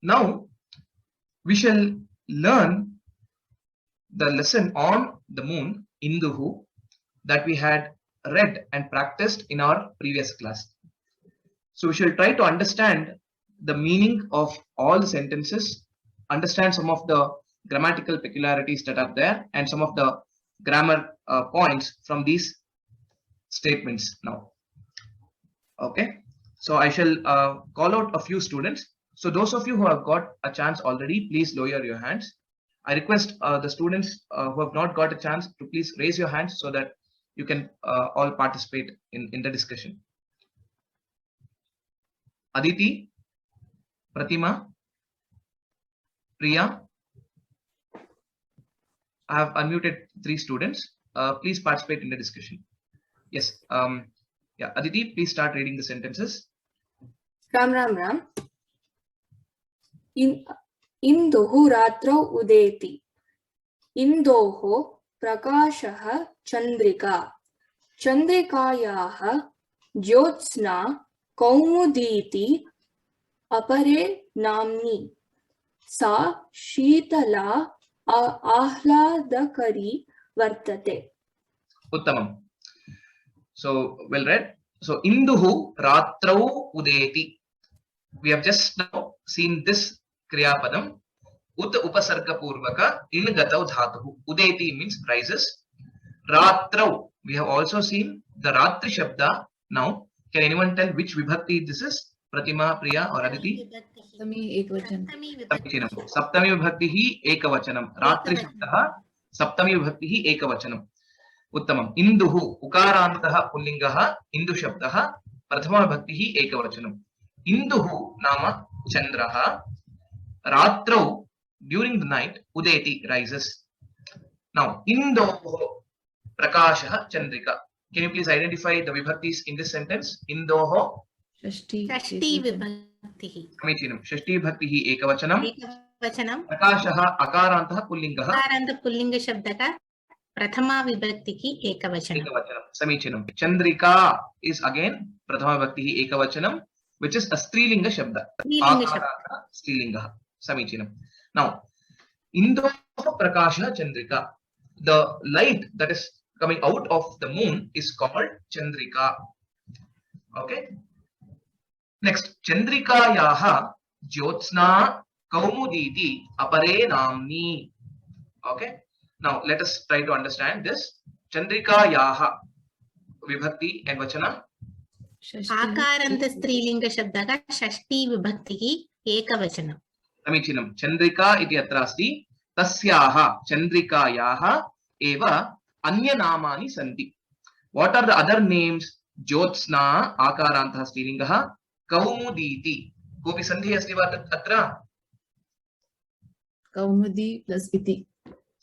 Now we shall learn the lesson on the moon, Induhu, that we had read and practiced in our previous class. So we shall try to understand the meaning of all the sentences, understand some of the grammatical peculiarities that are there, and some of the grammar points from these statements now. Okay, so I shall call out a few students. So those of you who have got a chance already, please lower your hands. I request the students who have not got a chance to please raise your hands so that you can all participate in the discussion. Aditi, Pratima, Priya. I have unmuted 3 students. Please participate in the discussion. Yes. Yeah, Aditi, please start reading the sentences. Ram. Induhu ratrau udeti. Indoho prakashah chandrika. Chandrikayaha jyotsna kaumuditi apare namni. Sa shitala ahladakari vartate. Uttamam. So well read. So Induhu ratrau udeti. We have just now seen this kriya padam. Ut upasarga purvaka in gatau dhatuhu. Udeti means rises. Ratrau. We have also seen the ratri shabda. Now, can anyone tell which vibhakti this is? Pratima, Priya, or Aditi? Saptami ekavachanam. Saptami vibhakti ekavachanam. Ratri shabda saptami vibhakti ekavachanam. Uttamam. Induhu ukarantaha pullingaha indu shabdaha prathama vibhakti ekavachanam. Induhu nama chandraha. Ratrau, during the night, udeti rises. Now, Indoho prakashah chandrika. Can you please identify the vibhaktis in this sentence? Indoho Shashti vibhakti. Samichinam. Shashti vibhakti ekavachanam. Ekavachanam. Prakashah akarantaha pullingaha. Akaranta pullinga shabdaka prathama vibhakti ekavachanam. Ekavachanam. Samichinam. Chandrika is again prathama vibhakti ekavachanam, which is a strilinga shabda. Strilinga shabda. Strilinga. Samichinam. Now, Indoho prakashah chandrika. The light that is coming out of the moon is called Chandrika. Okay. Next, Chandrikayaha Jyotsna Kaumuditi Apare Namni. Okay. Now let us try to understand this. Chandrikayaha Vibhakti and Vachana. Akaranta strilinga shabdaka shashti vibhakti ekavachanam. Samichinam. Chandrika iti atra asti. Tasyaha Chandrikayaha eva anya namani santi. What are the other names? Jyotsna akarantaha strilingaha kaumuditi. Kopi sandhi asti va atra? Kaumudi plus iti.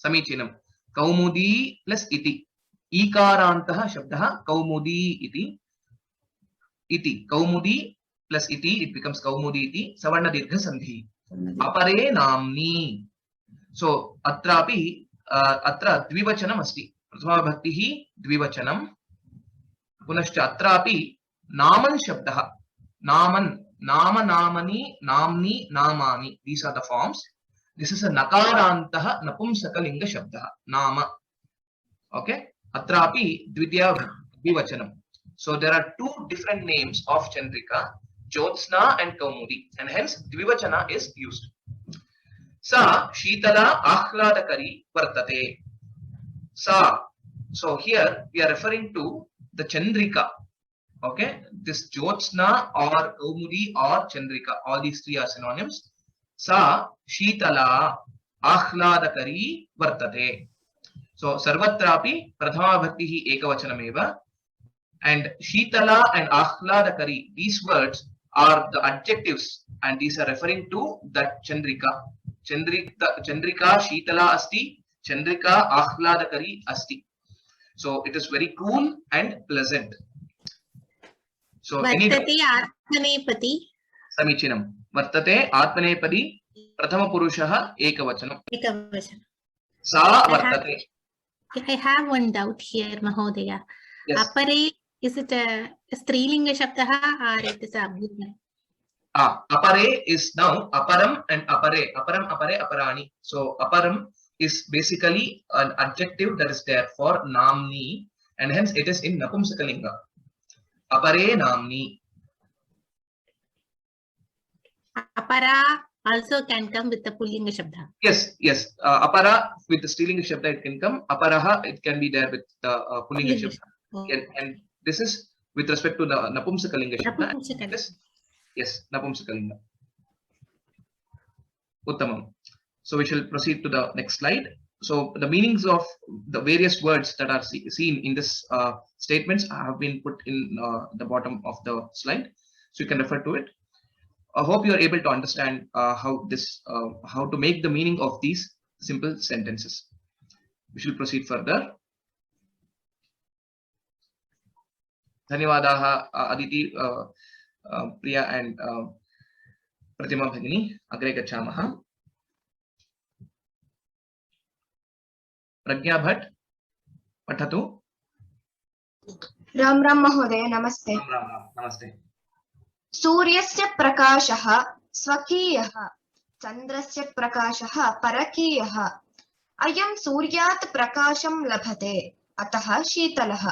Samichinam. Kaumudi plus iti. Ikarantaha shabdaha kaumudi iti. Iti. Kaumudi plus iti, it becomes kaumudi iti. Savarna dirgha sandhi. Apare namni. So atrapi atra dvivachanam asti. Prathama vibhakti dvivachanam. Punascha atrapi naman shabdaha. Naman, nama namani, namni, namani. These are the forms. This is a nakarantaha napumsakalinga shabdaha. Nama. Okay. Atrapi dvitiya dvivachanam. So there are 2 different names of Chandrika, Jyotsna and Kaumudi, and hence dvivachana is used. Sa shitala ahladakari vartate. Sa. So here we are referring to the Chandrika. Okay, this Jyotsna or Kaumudi or Chandrika, all these 3 are synonyms. Sa shitala ahladakari vartate. So sarvatrapi prathama vibhakti ekavachanameva, and shitala and ahladakari, these words are the adjectives, and these are referring to that Chandrika. Chandrika shitala asti, Chandrika ahladakari asti. So it is very cool and pleasant. So Vartate atmanepati. Samichinam. Vartate atmanepadi prathama purushaha ekavachanam. Ekavachanam. Sa vartate. I have one doubt here, Mahodaya. Yes. Apare, is it a strilinga shabdaha or it is a abhidha? Apare is now aparam and apare. Aparam, apare, aparani. So aparam is basically an adjective that is there for namni, and hence it is in Napumsakalinga. Apare namni. Apara also can come with the Pullinga Shabda. Yes, yes. Apara with the Strilinga Shabda it can come. Aparaha it can be there with the Pullinga Shabda. And this is with respect to the Napumsakalinga Shabda. Napumsakalinga. Yes, Napumsakalinga. Uttamam. So we shall proceed to the next slide. So the meanings of the various words that are seen in this statements have been put in the bottom of the slide. So you can refer to it. I hope you are able to understand how to make the meaning of these simple sentences. We shall proceed further. Dhanyawadaha Aditi, Priya and Pratima Bhagini. Agre gachamaha. Pragya Bhatt, Pathatu. Ram Ram महोदय नमस्ते। Namaste. सूर्यस्य प्रकाशः स्वकीयः चन्द्रस्य प्रकाशः परकीयः अयं सूर्यात् प्रकाशं लभते अतः शीतलः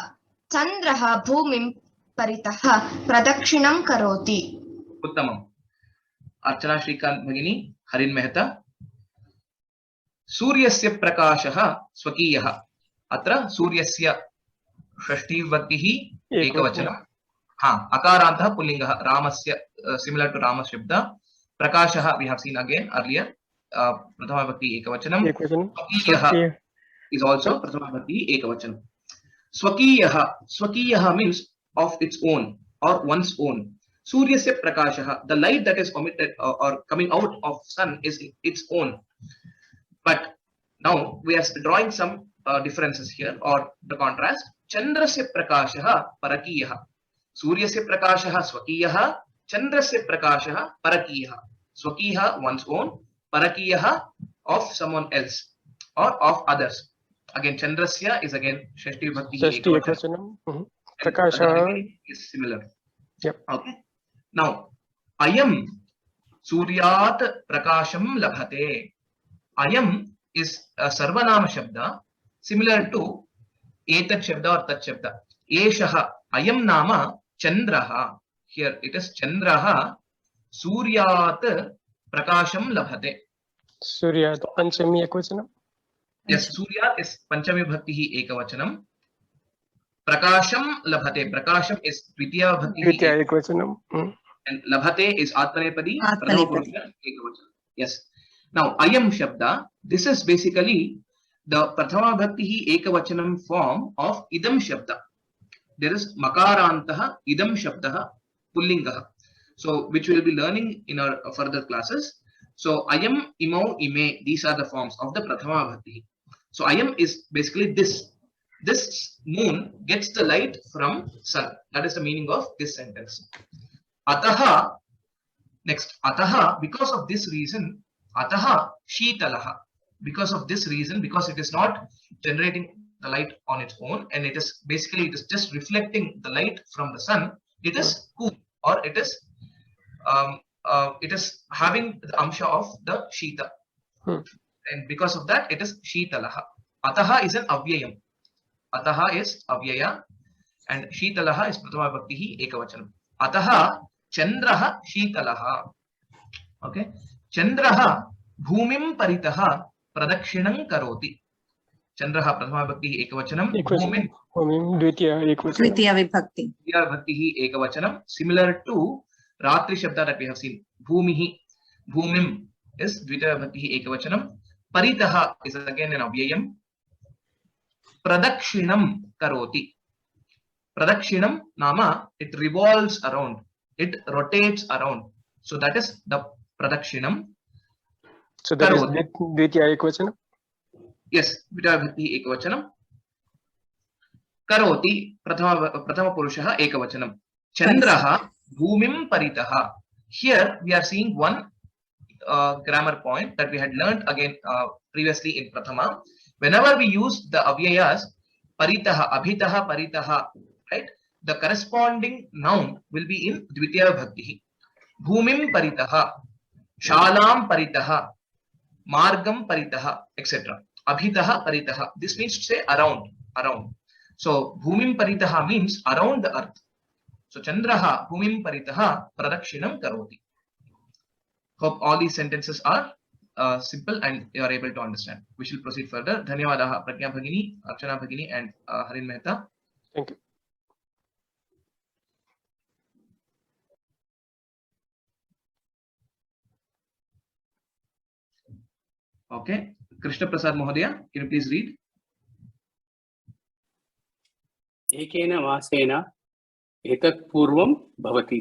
चन्द्रः भूमिं परितः प्रदक्षिणं करोति। उत्तमम्। अर्चना श्रीकांत भगिनी, हरिन् मेहता। सूर्यस्य प्रकाशः स्वकीयः। अत्र सूर्यस्य षष्ठी विभक्तिः एकवचनम्। Akarantaha pullingaha. Ramasya, similar to Rama Shabda. Prakashaha we have seen again earlier. Prathama Bhakti Ekavachanam. Swakiyaha is also Prathama Bhakti Ekavachanam. Swakiyaha. Swakiyaha means of its own or one's own. Suryasya Prakashaha. The light that is emitted or coming out of sun is its own. But now we are drawing some differences here or the contrast. Chandrasya Prakashaha Parakiyaha. Suryasya Prakashaha Swakiyaha, Chandrasya Prakashaha Parakiyaha. Swakiyaha one's own, Parakiyaha of someone else or of others. Again, Chandrasya is again Shashti Bhakti Ekavachanam. Prakasha is similar. Yep. Okay. Now, Ayam Suryat Prakasham Labhate. Ayam is a Sarvanama Shabda similar to Etat Shabda or Tat Shabda. Eshaha Ayam Nama Chandraha. Here it is Chandraha Suryat Prakasham Labhate. Suryat Panchami Ekvachanam. Yes, Suryat is Panchami Bhakti Ekavachanam. Prakasham Labhate. Prakasham is Dvitiya Bhakti Dvitiya Ekvachanam. and Labhate is Atmanepadi. Atmanepadi. Yes. Now Ayam Shabda, this is basically the Prathama Bhakti Ekavachanam form of Idam Shabda. There is Makarantaha Idam Shabdaha Pullingaha. So which we will be learning in our further classes. So Ayam, Imau, Ime, these are the forms of the Prathama Bhakti. So Ayam is basically this. This moon gets the light from sun. That is the meaning of this sentence. Ataha, next, Ataha, because of this reason, Ataha Sheetalaha. Because of this reason, because it is not generating the light on its own, and it is basically it is just reflecting the light from the sun. It is cool, or it is having the amsha of the Shita, and because of that, it is Sheetalaha. Ataha is an avyayam. Ataha is avyaya, and Sheetalaha is Prathama Bhakti Ekavachanam. Ataha Chandraha Sheetalaha. Okay, Chandraha Bhumim Paritaha Pradakshinam Karoti. Chandraha Prathama Bhakti Ekavachanam. Bhumin Dvitiya Ekvachanam. Dvitiya Vibhakti. Dvitiya Bhakti Ekavachanam. Similar to Ratri Shabda that we have seen. Bhumihi. Bhumim is Dvitiya Bhakti Ekavachanam. Paritaha is again an avyayam. Pradakshinam Karoti. Pradakshinam Nama, it revolves around. It rotates around. So that is the Pradakshinam. So that is Dvitiya Ekvachanam. Yes, Dvitiya Bhakti Ekavachanam. Karoti, Prathama Purushaha Ekavachanam. Chandraha Bhumim Paritaha. Here we are seeing one grammar point that we had learnt again previously in Prathama. Whenever we use the avyayas, Paritaha, Abhitaha, Paritaha, right? The corresponding noun will be in Dvitiya Bhakti. Bhumim paritah, Shalam paritah, Margam paritah, etc. Abhitah paritah. This means to say around, around. So Bhumim paritah means around the earth. So Chandraha Bhumim paritah pradakshinam karoti. Hope all these sentences are simple and you are able to understand. We shall proceed further. Dhanyawadaha Pragya Bhagini, Archana Bhagini and Harin Mehta. Thank you. Okay. Krishna Prasad Mohodaya, can you please read? एकेन मासेन एतत् पूर्वं भवति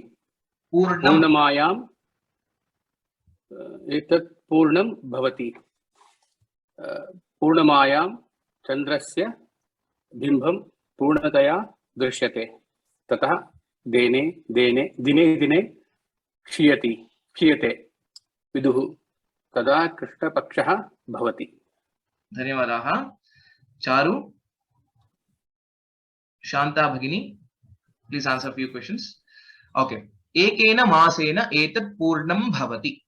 Purnam. पूर्णमायाम् एतत् पूर्णं भवति पूर्णमायां चन्द्रस्य बिम्बं पूर्णतया दृश्यते ततः दिने दिने क्षीयते विदुः तदा कृष्णपक्षः भवति Dhanyawadaha. Charu. Shanta Bhagini, please answer a few questions. Okay. Ekena masena etat purnam bhavati.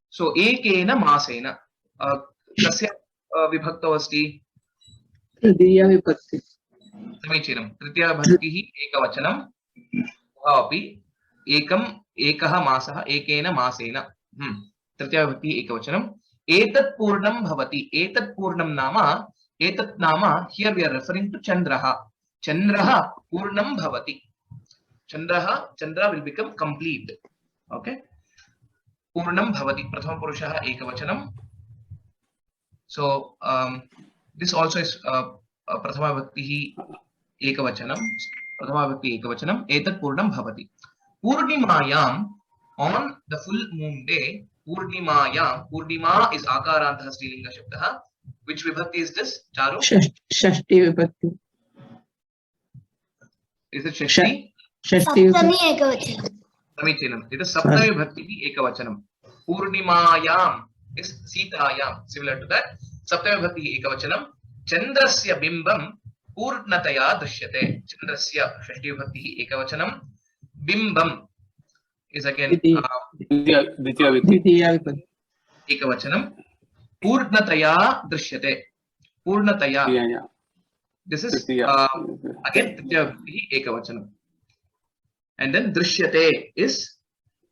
So ekena masena. Kasya vibhakta asti? तृतीया विभक्ति समीचीनम. तृतीया भक्तिः एकवचनम. अपि एकम एकः मासः एकेन मासेन. तृतीया भक्तिः एकवचनम. एतत् पूर्णं भवति. एतत् पूर्णं नाम एतत् नाम here we are referring to Chandraha. Chandraha पूर्णं भवति. Chandra will become complete. Okay. पूर्णं भवति. प्रथम पुरुषः एकवचनम. So this also is प्रथमा भक्तिः एकवचनम. प्रथमा भक्ति एकवचनम. एतत् पूर्णं भवति. पूर्णिमायां on the full moon day. Purnima is akarantah strilinga shabdah. Which vibhakti is this? Charu? षष्ठी विभक्ति Is it Shashti? Shashthi Saptami एकवचनम् Samichinam. It is Saptami Bhakti Ekavachanam. Purnimayam is Sitayam. Similar to that. Saptami Bhakti Ekavachanam. Chandrasya Bimbam Purnataya Drishyate. Chandrasya Shashti Bhakti Ekavachanam. Bimbam is again द्वितीया विभक्ति Ekavachanam. Purnataya Drishyate. Purnataya. This is again Tritiya Vibhakti Ekavachanam. And then Drishyate is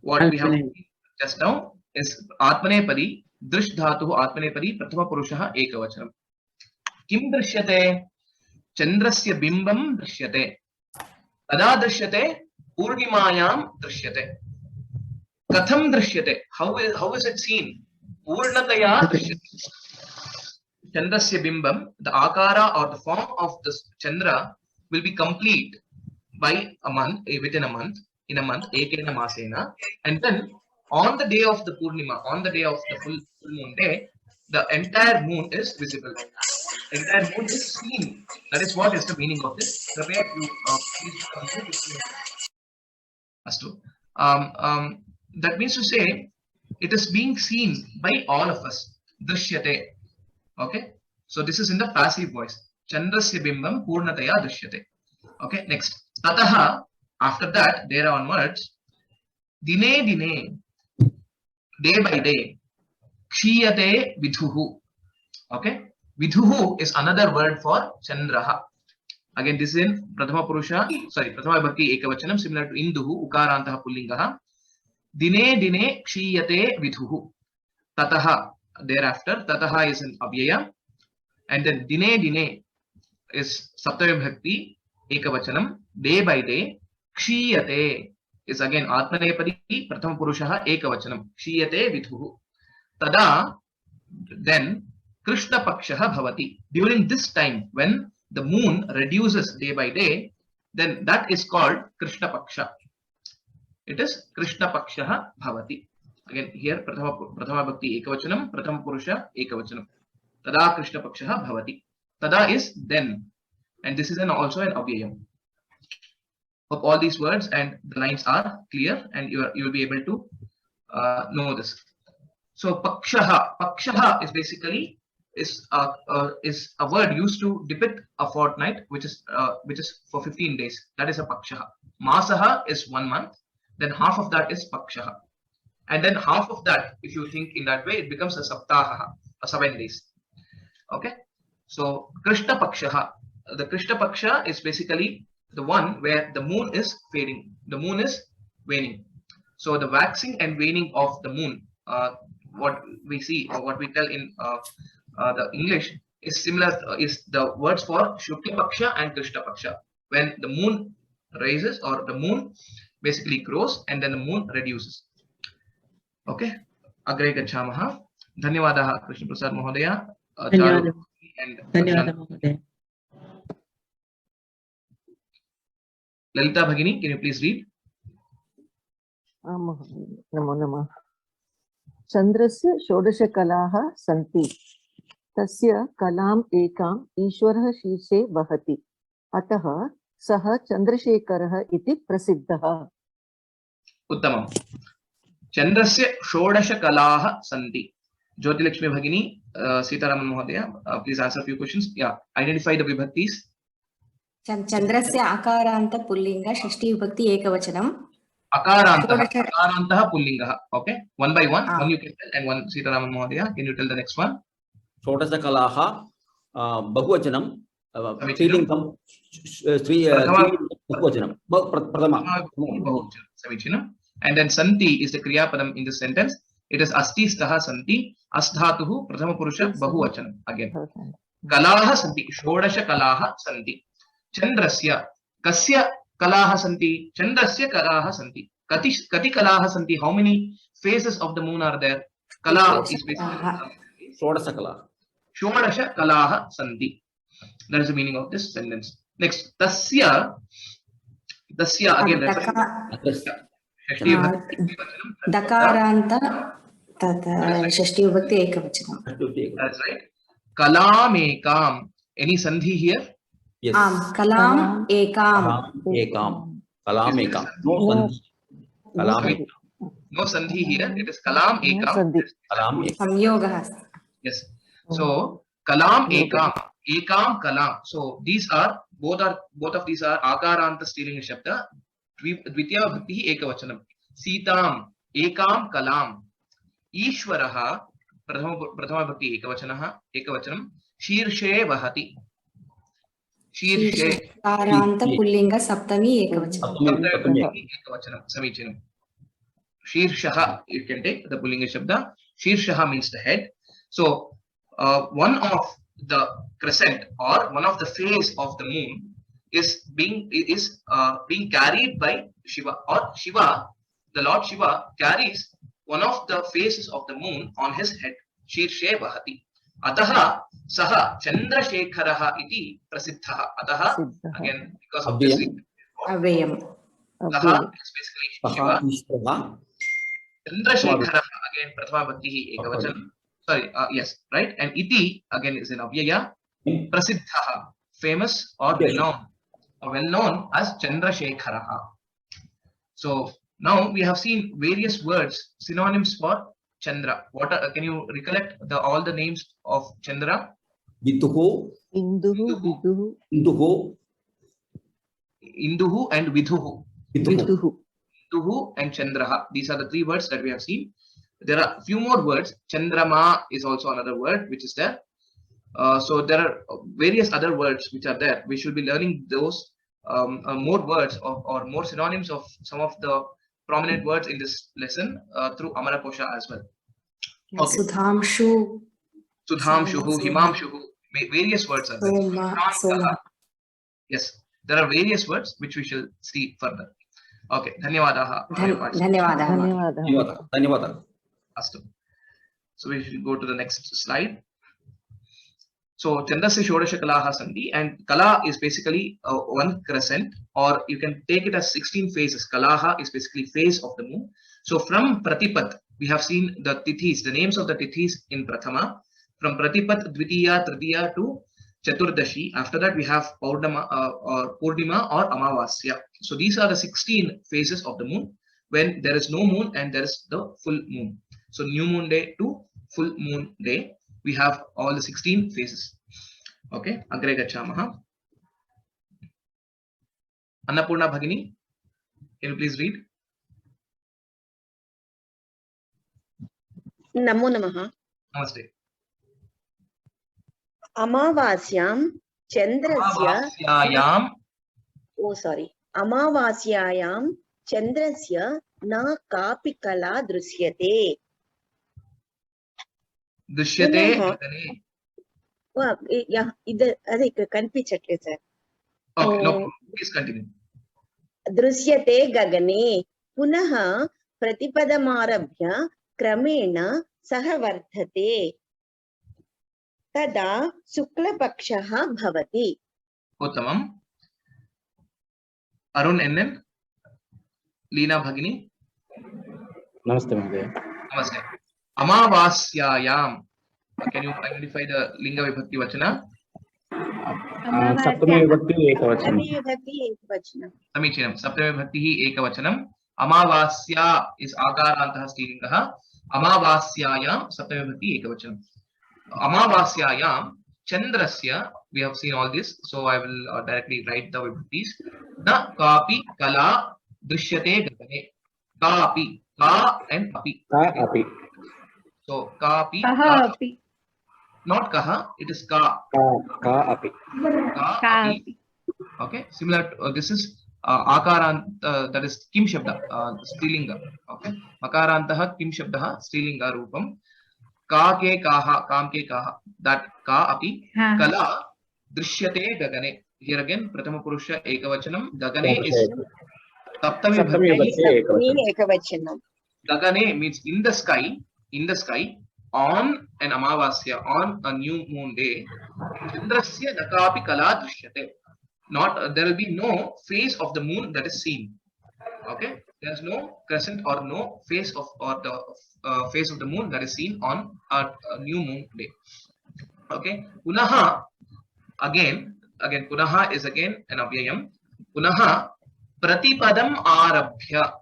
what we have just now is Atmanepadi. Drish dhatu Atmanepadi Prathama Purushaha Ekavachanam. Kim Drishyate? Chandrasya Bimbam Drishyate. Kada Drishyate? Purnimayam Drishyate. Katham Drishyate. How is it seen? Purnataya Drishyate. Chandrasya Bimbam, the akara or the form of the Chandra will be complete by a month, within a month, in a month, ekena masena, and then on the day of the Purnima, on the day of the full moon day, the entire moon is visible. The entire moon is seen. That is what is the meaning of this. That means to say, it is being seen by all of us. Drishyate. Okay, so this is in the passive voice. Chandrasya bimbam purnataya drishyate. Okay, next. Tataha, after that, there onwards, dine, day by day, kshiyate vidhuhu. Okay, vidhuhu is another word for Chandraha. Again, this is in Prathama Purusha, Prathama Bhakti Ekavachanam, similar to Induhu, Ukarantaha Pullingaha. Dine kshiyate vidhuhu. Tataha. Thereafter, Tataha is an Avyaya, and then Dine is Saptami Bhakti Ekavachanam, day by day. Kshiyate is again Atmanepadi Prathama Purushaha Ekavachanam. Kshiyate vidhuhu. Tada, then Krishna Pakshaha Bhavati. During this time, when the moon reduces day by day, then that is called Krishna Paksha. It is Krishna Pakshaha Bhavati. Again, here Prathama Bhakti Ekavachanam, Prathama Purusha Ekavachanam. Tada Krishna Pakshaha Bhavati. Tada is then. And this is also an Avyayam. Hope all these words and the lines are clear and you will be able to know this. So Pakshaha is basically is a word used to depict a fortnight which is for 15 days. That is a Pakshaha. Masaha is 1 month. then half of that is paksha. And then half of that, if you think in that way, it becomes a saptaha, a 7 days. Okay. So Krishna Paksha, the Krishna Paksha is basically the one where the moon is fading, the moon is waning. So the waxing and waning of the moon, what we see or what we tell in the English is similar, is the words for Shukla Paksha and Krishna Paksha. When the moon rises or the moon basically grows and then the moon reduces. Okay. Agre gachamaha. Dhanyawadaha Krishna Prasad Mahodaya. धन्यवादः And धन्यवादः महोदय. Lalita Bhagini, can you please read? आं महोदय, नमो नमः. चन्द्रस्य षोडशकलाः सन्ति. तस्य कलाम् एकाम् ईश्वरः शीर्षे वहति. अतः सः चन्द्रशेखरः इति प्रसिद्धः. Uttamam. Chandrasya Shodasha Kalaha Santi. Jyotilakshmi Bhagini, Sitaraman Mahodaya, please answer a few questions. Yeah, identify the vibhaktis. चन्द्रस्य आकारान्त पुल्लिङ्ग षष्ठी विभक्ति एकवचनम्. Akarantaha Pullingaha. Okay, one by one. One you can tell and one Sitaraman Mahodaya. Can you tell the next one? षोडशकलाः बहुवचनं स्त्रीलिङ्गं बहुवचनं प्रथमा. Samichinam. And then Santi is the Kriya Padam in this sentence. It is Asti Staha Santi. Asthatuhu Prathama Purusha Bahuvachanam. Again. Kalaha Santi. Shodasha Kalaha Santi. Chandrasya. Kasya Kalaha Santi. Chandrasya Kalaha Santi. Kati Kalaha Santi. How many phases of the moon are there? Kala is basically षोडशकलाः. Shodasha Kalaha Santi. That is the meaning of this sentence. Next. Tasya. Tasya again. दकारान्त तत् षष्ठी विभक्ति एकवचनम्. That's right. Kalamekam. Any sandhi here? Yes. आम् कलाम् एकाम्. एकं. कलाम् एकं. No sandhi. कलाम् एकं. No sandhi here. It is kalam ekam. कलाम् एकं. संयोगः अस्ति. Yes. So kalam ekam. Ekam kalam. So these are both of these are akaranta stealing shabda. Dvitiya bhakti ekavachanam. Sitam ekam kalam. Ishwaraha prathama bhakti ekavachanam. Shirshe vahati. Shirshe. आकारान्त पुल्लिङ्ग Saptami एकवचनम्. Ekavachanam. Samichinam. Shirshaha, you can take the pullinga shabda. Shirshaha means the head. So one of the crescent or one of the phase of the moon is being carried by Shiva, or Shiva, the Lord Shiva carries one of the phases of the moon on his head. Shirshe Vahati. Ataha Saha Chandrasekharaha iti prasiddhaha. Ataha, again, because of this अव्ययम्. Saha is basically Shiva. Chandrasekharaha, again, Prathama Bhakti ekavachanam. Sorry, yes, right. And iti again is an avyaya. Prasiddhaha, famous or well known as Chandrasekharaha. So now we have seen various words, synonyms for Chandra. What are, can you recollect all the names of Chandra? Induhu, Viduhu. Induhu and Vidhuhu. Viduhu. Vidhuhu and Chandraha. These are the three words that we have seen. There are a few more words. Chandrama is also another word which is there. So there are various other words which are there. We should be learning those more words or more synonyms of some of the prominent words in this lesson through Amara Kosha as well. Okay. Sudhamshu, Himamshuhu, various words are there. Soma. Yes, there are various words which we shall see further. Okay, dhanyawadaha. धन्यवादः. Astu. So we should go to the next slide. So Chandrasya Shodasha Kalaha Santi, and Kala is basically one crescent, or you can take it as 16 phases. Kalaha is basically phase of the moon. So from Pratipat, we have seen the tithis, the names of the tithis in Prathama. From Pratipat, Dvitiya, Tritiya to Chaturdashi. After that, we have Purnima or Amavasya. So these are the 16 phases of the moon when there is no moon and there is the full moon. So new moon day to full moon day, we have all the 16 phases. Okay, Agre Gachamaha. Annapurna Bhagini, can you please read? नमो नमः। नमस्ते। अमावास्यां चन्द्रस्य अमावास्यायां अमावास्यायां चन्द्रस्य न कापि कला दृश्यते। दृश्यते पुनः गगने। ಇದು ಅದಕ್ಕೆ ಕನ್ಪಿಸಟ್ಲೆ sir. Okay, no problem. Please continue. दृश्यते गगने पुनः प्रतिपदमारभ्य क्रमेण सह वर्धते तदा शुक्लपक्षः भवति। उत्तमम्। अरुण NN, लीना भगिनी। नमस्ते महोदय। नमस्ते। अमावास्यायां, can you identify the linga vibhakti vachana? सप्तमी विभक्ति एकवचनं। समीचीनं। सप्तमी विभक्तिः एकवचनम्। अमावास्या is आकारान्तः स्त्रीलिङ्गः। अमावास्यायां सप्तमी विभक्ति एकवचनम्। अमावास्यायां चन्द्रस्य, we have seen all this, so I will directly write the vibhaktis. न कापि कला दृश्यते गगने। कापि, का and अपि। का अपि। So कापि, not kaha, it is ka. का अपि। Ka api. Okay, similar to, this is akarant, that is kim shabda, strilinga. Okay, makarantah kim shabdah strilinga rupam. Ka ke kaha, kam ke kaha, that ka api. Kala drishyate gagane. Here again prathama purusha ekavachanam. Gagane is saptami vibhakti ekavachanam. Gagane means in the sky, on an amavasya, on a new moon day, chandrasya nakapi kala drishyate. Not there will be no face of the moon that is seen. Okay, there is no crescent or no face of the face of the moon that is seen on a new moon day. Okay, punaha, again punaha is again an avyayam. Punaha pratipadam arabhya.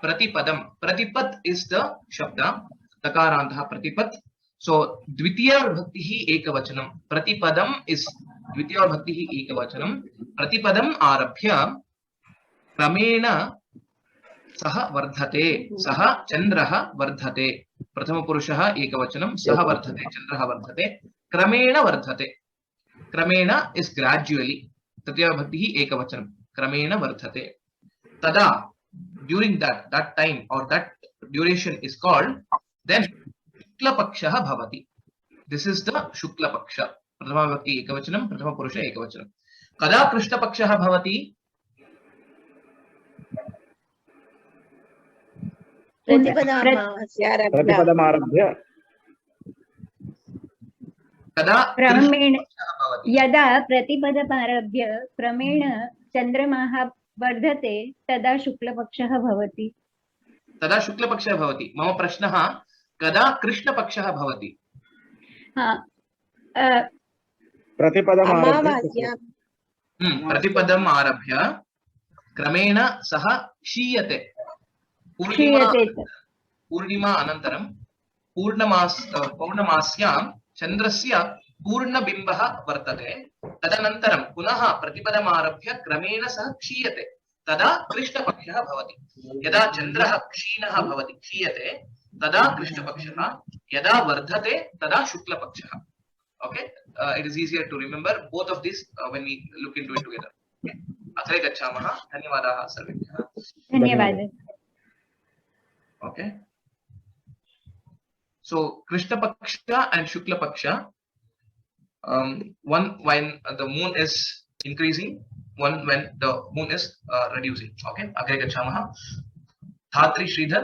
Pratipat is the shabda. Takarantah pratipat. So dvitiya vibhaktihi ekavachanam. Pratipadam is dvitiya vibhaktihi ekavachanam. Pratipadam arabhya kramena saha vardhate. Saha chandraha vardhate. Prathama purushaha ekavachanam. Saha vardhate, chandraha vardhate. Kramena vardhate. Kramena is gradually. Tritiya vibhaktihi ekavachanam. Kramena vardhate. Tada, during that time or that duration is called, then shukla paksha bhavati. This is the shukla paksha. Prathama vibhakti ekavachanam, prathama purusha ekavachanam. Kada krishna paksha bhavati? प्रतिपदमारभ्य kada क्रमेण यदा प्रतिपदमारभ्य क्रमेण चन्द्रमाः वर्धते तदा शुक्लपक्षः भवति। तदा शुक्लपक्षः भवति। मम प्रश्नः कदा कृष्णपक्षः भवति? प्रतिपदम् आरभ्य क्रमेण सः क्षीयते। पूर्णिमा अनन्तरं पौर्णमास्यां चन्द्रस्य पूर्णबिम्बः वर्तते। तदनन्तरं पुनः प्रतिपदमारभ्य क्रमेण सः क्षीयते। तदा कृष्णपक्षः भवति। यदा चन्द्रः क्षीणः भवति, क्षीयते, तदा कृष्णपक्षः, यदा वर्धते तदा शुक्लपक्षः। Okay, it is easier to remember both of these when we look into it together. अग्रे गच्छामः। धन्यवादाः सर्वेभ्यः। धन्यवादः। Okay, so Krishna Paksha and Shukla Paksha, one when the moon is increasing, one when the moon is reducing. Okay, अग्रे गच्छामः। धात्री श्रीधर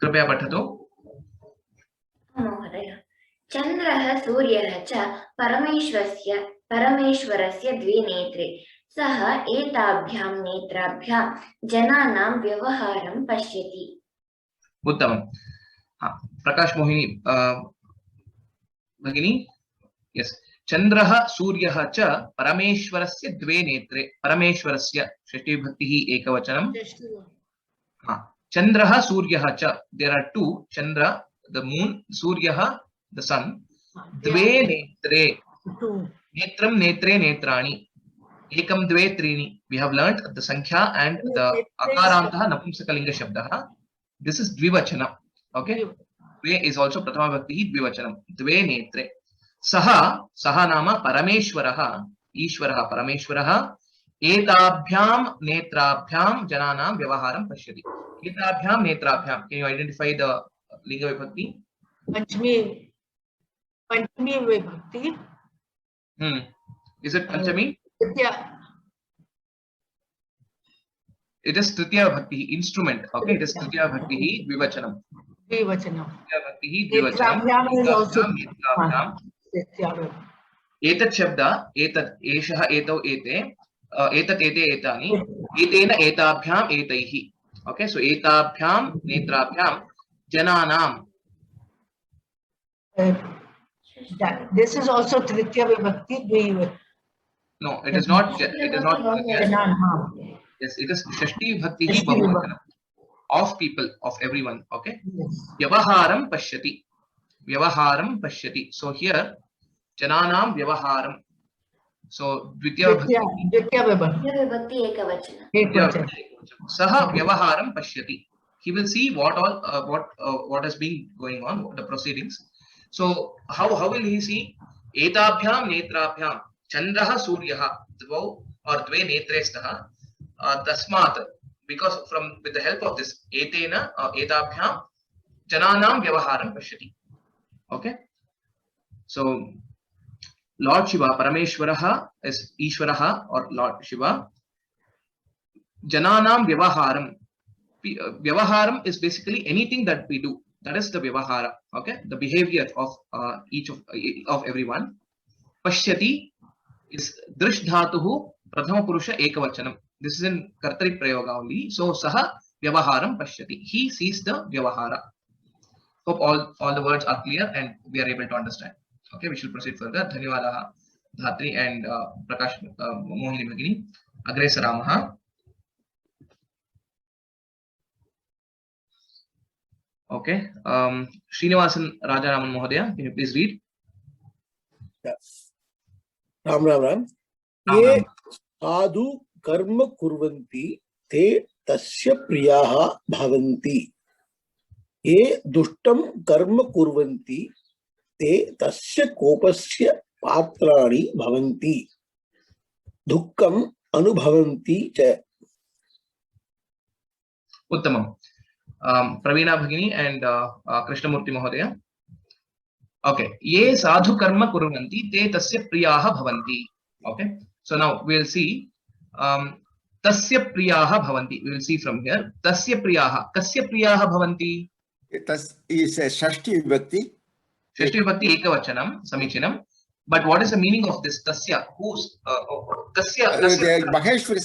कृपया पठतु। महोदय, चन्द्रः सूर्यः च परमेश्वरस्य द्वे नेत्रे, सः एताभ्यां नेत्राभ्यां जनानां व्यवहारं पश्यति। उत्तमम्। प्रकाश मोहिनी भगिनी, यस, चन्द्रः सूर्यः च परमेश्वरस्य द्वे नेत्रे। परमेश्वरस्य षष्ठी विभक्तिः एकवचनं। चन्द्रः सूर्यः च, देयर आर टू, चन्द्र the moon, सूर्यः the sun, द्वे नेत्रे, नेत्रं नेत्रे नेत्राणि, एकं द्वे त्रीणि. We have learnt the sankhya and the akarantah napumsakalinga shabdah. This is dvivachana. Okay. Dve is also Prathama Vibhakti Dvivachanam. Dve netre. Saha nama Parameshwaraha. Ishwaraha Parameshwaraha. Etabhyam netrabhyam jananam vyavaharam pashyati. Etabhyam netrabhyam. Can you identify the Linga Vibhakti? Panchami Vibhakti. Is it Panchami? Yeah. It is Tritiya Bhakti, instrument. Okay, it is Tritiya Bhakti Vivachanam. Vivachanam. Tritiya Bhakti Vivachanam. Netrabhyam is also Netrabhyam. Etat Shabda, Etat, Eshaha, Etau, Ete, Etat, Ete, Etani, Etena, Etabhyam, Etaihi. Okay, so Etabhyam, Netrabhyam, Jananam. This is also Tritiya Vibhakti. No, it is not. It is not. Yes, it is Shashti Bhakti Bahuvachanam. Of people, of everyone. Okay. Vyavaharam Pashyati. Vyavaharam Pashyati. So here, Jananam Vyavaharam. So Dvitiya Vibhakti Ekavachana. Saha Vyavaharam Pashyati. He will see what all what has been going on, the proceedings. So how will he see? Etabhyam netrabhyam Chandraha Suryaha Dvau or Dve Netre Staha Tasmat, because with the help of this Etena Etabhyam Jananam Vyavaharam Pashyati. Okay. So Lord Shiva Parameshwaraha is Ishwaraha or Lord Shiva. Jananam Vyavaharam. Vyavaharam is basically anything that we do. That is the Vyavahara. Okay, the behavior of each of everyone. Pashyati is Drish Dhatuhu Prathama Purusha Ekavachanam. This is in Kartari Prayoga only. So Saha Vyavaharam Pashyati. He sees the Vyavahara. Hope all the words are clear and we are able to understand. Okay, we shall proceed further. Dhanyavadaha Dhatri and Prakash Mohini Bhagini. Agre Saramaha. Okay. Srinivasan Rajaraman Mohodaya, can you please read? Yes. Ram. Ye sadhu karma kurvanti te tasya priyaha bhavanti. Ye dushtam karma kurvanti te tasya kopasya patrani bhavanti. Dukkam anubhavanti cha. Uttamam. Pravina Bhagini and Krishnamurti Mohodaya. Okay. Ye sadhu karma kurvanti te tasya priyaha bhavanti. Okay. So now we will see tasya priyaha bhavanti. We will see from here. Tasya priyaha. Kasya priyaha bhavanti. Tas is a Shashti Vibhakti. Shashti Vibhakti Ekavachanam, Samichinam. But what is the meaning of this tasya? Who's kasya? Maheshwar.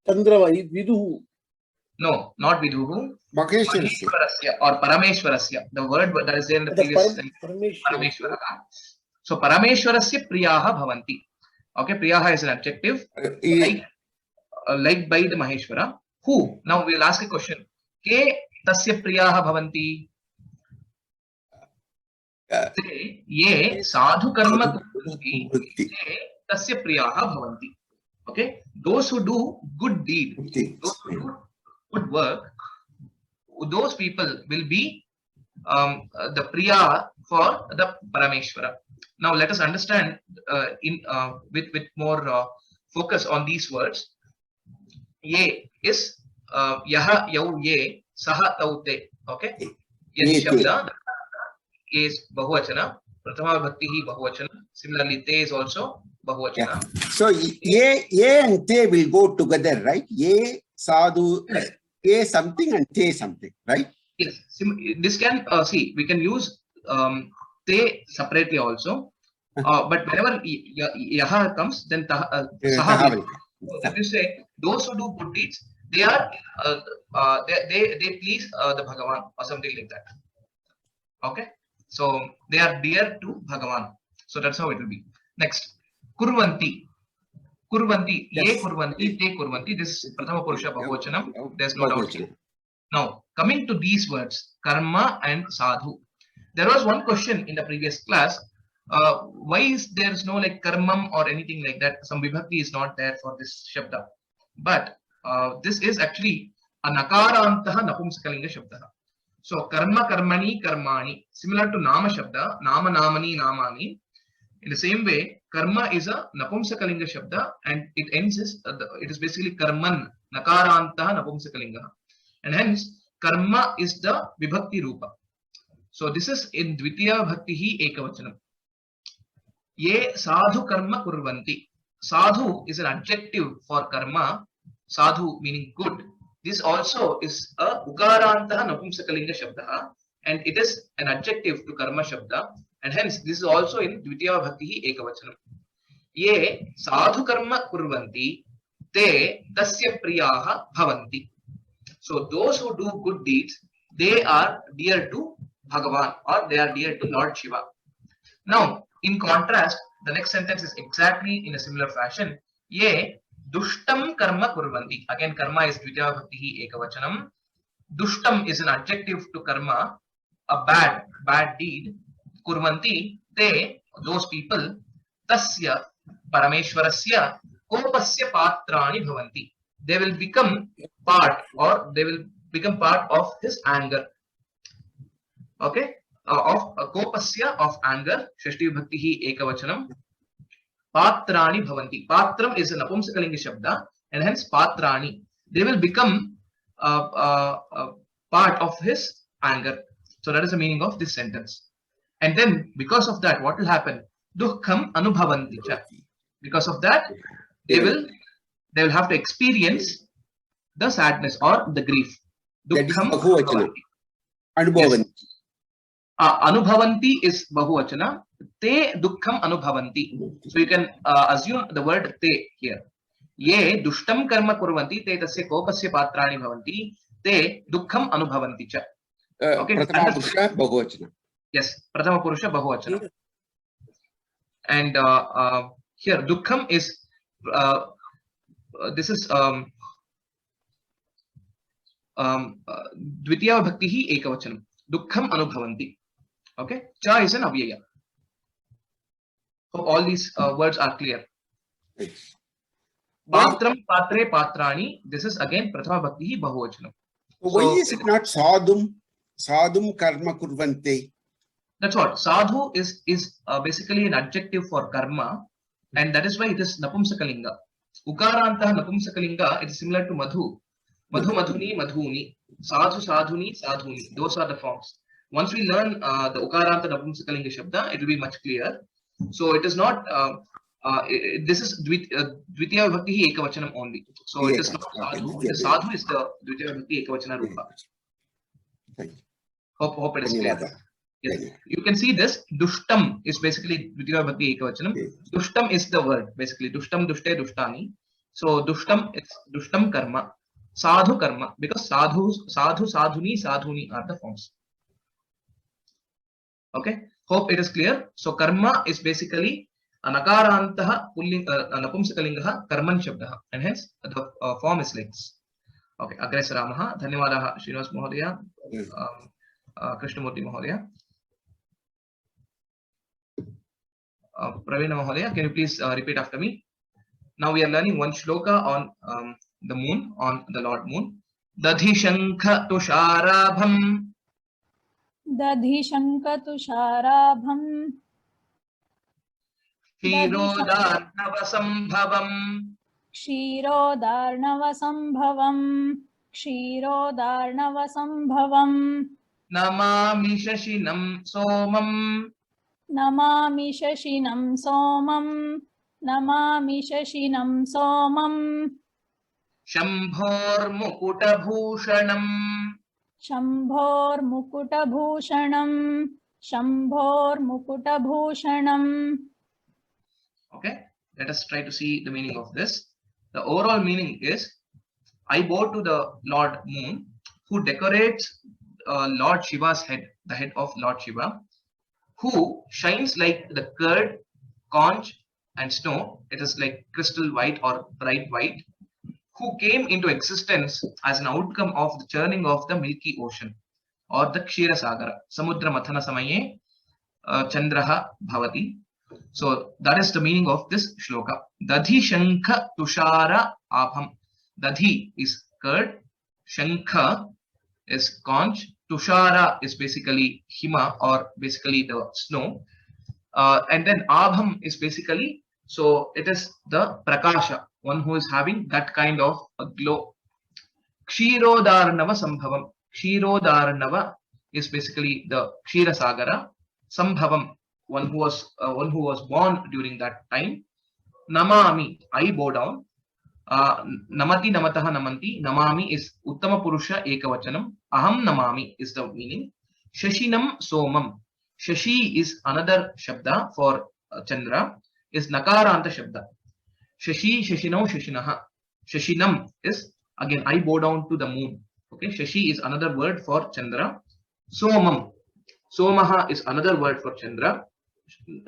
Chandravai Viduhu. No, not Viduhu. Maheshwarasya or Parameshwarasya. The word that is there in the previous Parameshwara. So Parameshwarasya Priyaha Bhavanti. Okay, Priyaha is an adjective. Like by the Maheshwara. Who? Now we will ask a question. Ke tasya Priyaha Bhavanti. Ye sadhu karma kurvanti te tasya priyaha bhavanti. Okay, those who do good deed, those who do good work, those people will be the priya for the Parameshwara. Now let us understand with more focus on these words. Ye is yaha yau ye saha taute. Okay, yes shabda is Bahuvachana. Prathama Bhakti Bahuvachana. Similarly, te is also Bahuvachana. Yeah. So ye and te will go together, right? Ye sadhu, ye something and te something, right? Yes. This can see we can use te separately also. But whenever yaha comes, then saha. If you say those who do good deeds, they are they please the Bhagavan or something like that. Okay. So they are dear to Bhagavan. So that's how it will be. Next, Kurvanti. Kurvanti. Ye kurvanti, te kurvanti. This is Prathama Purusha Bahuvachanam. There's no doubt here. Now, coming to these words, karma and sadhu. There was one question in the previous class. Why is there no like karmam or anything like that? Some vibhakti is not there for this shabda. But this is actually a nakarantah napumsakalinga shabdah. So karma karmani karmani, similar to nama shabda, nama namani namani. In the same way, karma is a napumsakalinga shabda and it ends is it is basically karman, nakarantah napumsakalinga, and hence karma is the vibhakti rupa. So this is in dvitiya bhakti ekavachanam. Ye sadhu karma kurvanti. Sadhu is an adjective for karma. Sadhu meaning good. This also is a ukarantah napumsakalinga shabda and it is an adjective to karma shabda, and hence this is also in dvitiya bhakti ekavachanam. Ye sadhu karma kurvanti te tasya priyaha bhavanti. So those who do good deeds, they are dear to Bhagavan, or they are dear to Lord Shiva. Now, in contrast, the next sentence is exactly in a similar fashion. Ye dushtam karma kurvanti. Again, karma is dvitiya bhakti ekavachanam. Dushtam is an adjective to karma, a bad deed. Kurvanti, they, those people, tasya parameshwarasya kopasya patrani bhavanti. They will become part, or they will become part of his anger. Okay, of kopasya, of anger. Shashti bhakti ekavachanam. Patrani bhavanti. Patram is an napumsakalinga shabda, and hence patrani. They will become part of his anger. So that is the meaning of this sentence. And then because of that, what will happen? Dukkham anubhavanti cha. Because of that, they will have to experience the sadness or the grief. Dukkham anubhavanti. Anubhavanti. Anubhavanti is bahuvachana. Te dukkham anubhavanti. So you can assume the word te here. Ye dushtam karma kurvanti te tasya kopasya patrani bhavanti te dukkham anubhavanti cha. Okay. Prathama purusha bahuvachana. Yes, prathama purusha bahuvachana. And here dukkham is this is dvitiya bhakti ekavachanam. Dukkham anubhavanti. Okay, cha is an avyaya. Hope all these words are clear. Patram, patre, patrani. This is again prathama bhakti bahuvachanam. Why is it not sadhum? Sadhum karma kurvante. That's what sadhu is basically an adjective for karma, and that is why it is napumsakalinga. Ukarantah napumsakalinga, it is similar to madhu. Madhu madhuni madhuni. Sadhu sadhuni sadhuni. Those are the forms. Once we learn the ukaranta napumsakalinga shabda, it will be much clearer. So it is not this is dvitiya bhakti ekavachanam only. So it is not sadhu. The sadhu is the dvitiya bhakti ekavachana rupa. Hope it is clear. Yes. You can see this. Dushtam is basically dvitiya bhakti ekavachanam. Dushtam is the word basically. Dushtam dushte dushtani. So dushtam is dushtam karma. Sadhu karma, because sadhu sadhuni sadhuni are the forms. Okay, hope it is clear. So karma is basically anakarantah napumsakalinga karman shabdah, and hence the form is like this. Okay, agres ramaha. Dhanyawadaha Srinivas Mahodaya, Krishnamurti Mahodaya, Pravina Mahodaya. Can you please repeat after me? Now we are learning one shloka on the moon, on the Lord Moon. Dadhi shankha tusharabham. Dadhi shankha tusharabham. Kshirodarnavasambhavam. Kshirodarnavasambhavam. Kshirodarnavasambhavam. Namami shashinam somam. Namami shashinam somam. Namami shashinam somam. Shambhor mukutabhushanam. Shambhor mukutabhushanam. Shambhor mukutabhushanam. Okay, let us try to see the meaning of this. The overall meaning is, I bow to the Lord Moon, who decorates Lord Shiva's head, the head of Lord Shiva, who shines like the curd, conch, and snow. It is like crystal white or bright white, who came into existence as an outcome of the churning of the Milky Ocean or the Kshira Sagara. Samudra Mathana Samaye Chandraha Bhavati. So that is the meaning of this shloka. Dadhi Shankha Tushara Abham. Dadhi is curd, Shankha is conch. Tushara is basically hima, or basically the snow. And then Abham is basically, so it is the prakasha, one who is having that kind of a glow. Kshirodarnava Sambhavam. Kshirodarnava is basically the Kshira Sagara. Sambhavam, one who was born during that time. Namami, I bow down. Namati namataha namanti. Namami is Uttama Purusha Ekavachanam. Aham namami is the meaning. Shashinam somam. Shashi is another shabda for Chandra, is Nakaranta shabda. Shashi, Shashinam, Shashinaha. Shashinam is, again, I bow down to the moon. Okay, Shashi is another word for Chandra. Somam. Somaha is another word for Chandra.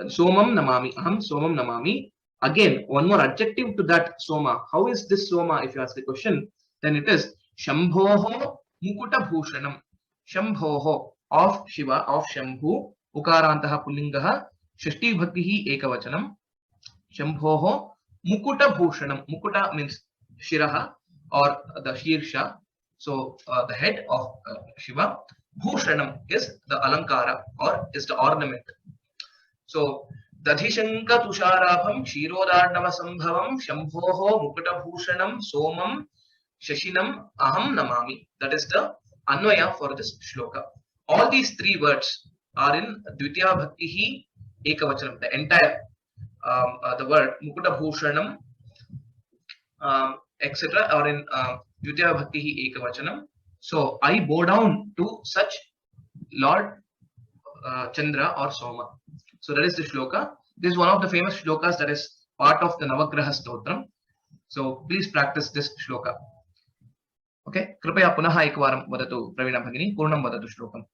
Somam namami. Aham somam namami. Again, one more adjective to that Soma. How is this Soma, if you ask the question? Then it is Shambhoho Mukuta Bhushanam. Shambhoho, of Shiva, of Shambhu. Ukarantaha Pullingaha. Shashti Bhaktihi Ekavachanam. Shambhoho Mukuta Bhushanam. Mukuta means Shiraha, or the Shirsha. So the head of Shiva. Bhushanam is the Alankara, or is the ornament. So Dadhishanka Tusharabham Kshirodarnava Sambhavam Shambhoho Mukuta Bhushanam Somam Shashinam Aham Namami. That is the Anvaya for this shloka. All these three words are in Dvitiya Bhaktihi Ekavachanam. The entire the word Mukuta Bhushanam etc. are in Dvitiya Bhaktihi Ekavachanam. So I bow down to such Lord Chandra or Soma. So that is the shloka. This is one of the famous shlokas that is part of the Navagraha Stotram. So please practice this shloka. Okay. Kripaya punaha ekvaram vadatu Pravina Bhagini. Purnam vadatu shlokam.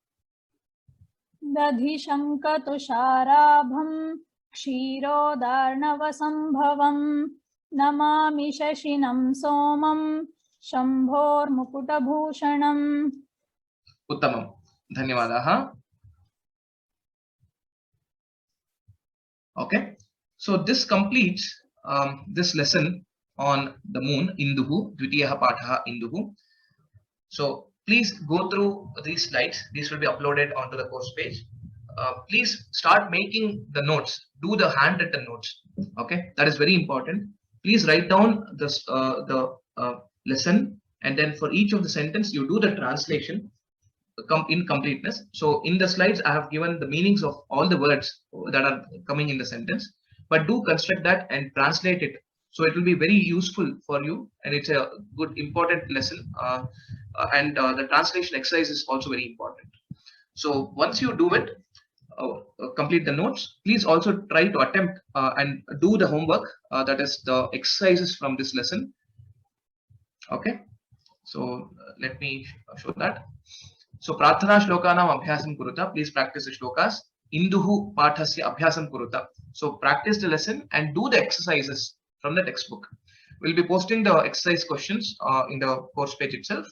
Dadhishanka tusharabham kshirodarnavasambhavam namami shashinam somam shambhor mukutabhushanam. Uttamam. Dhanyavadaha. Okay, so this completes this lesson on the moon, Induhu, Dvitiyaha Pathaha Induhu. So please go through these slides. These will be uploaded onto the course page. Please start making the notes. Do the handwritten notes. Okay, that is very important. Please write down this the lesson, and then for each of the sentence you do the translation in completeness. So in the slides I have given the meanings of all the words that are coming in the sentence, but do construct that and translate it. So it will be very useful for you, and it's a good important lesson. And the translation exercise is also very important. So once you do it, complete the notes, please also try to attempt and do the homework, that is the exercises from this lesson. Okay, so let me show that. So Prarthana Shlokanam Abhyasam Kuruta. Please practice the shlokas. Induhu Pathasya Abhyasam Kuruta. So practice the lesson and do the exercises from the textbook. We'll be posting the exercise questions in the course page itself.